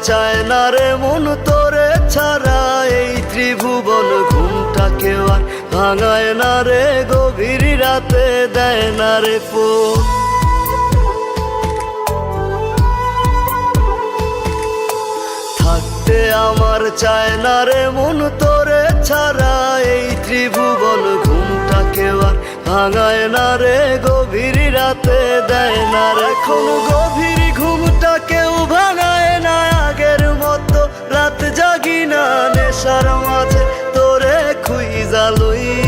চায় না রে মন তোরে ছাড়া এই ত্রিভুবন। ঘুমটাকে আর ভাঙায় না রে গভীর রাতে দেয় না রে ফোন। থাকতে আমার চায় না রে মন তোরে ছাড়া এই ত্রিভুবন। ঘুমটাকে আর ভাঙায় না রে গভীর রাতে দেয় না রে। এখন গভীর ঘুমটা কেউ ভাঙায় না আগের মতো, রাত জাগি না নেশার মাঝে তোরে খুঁজা লই।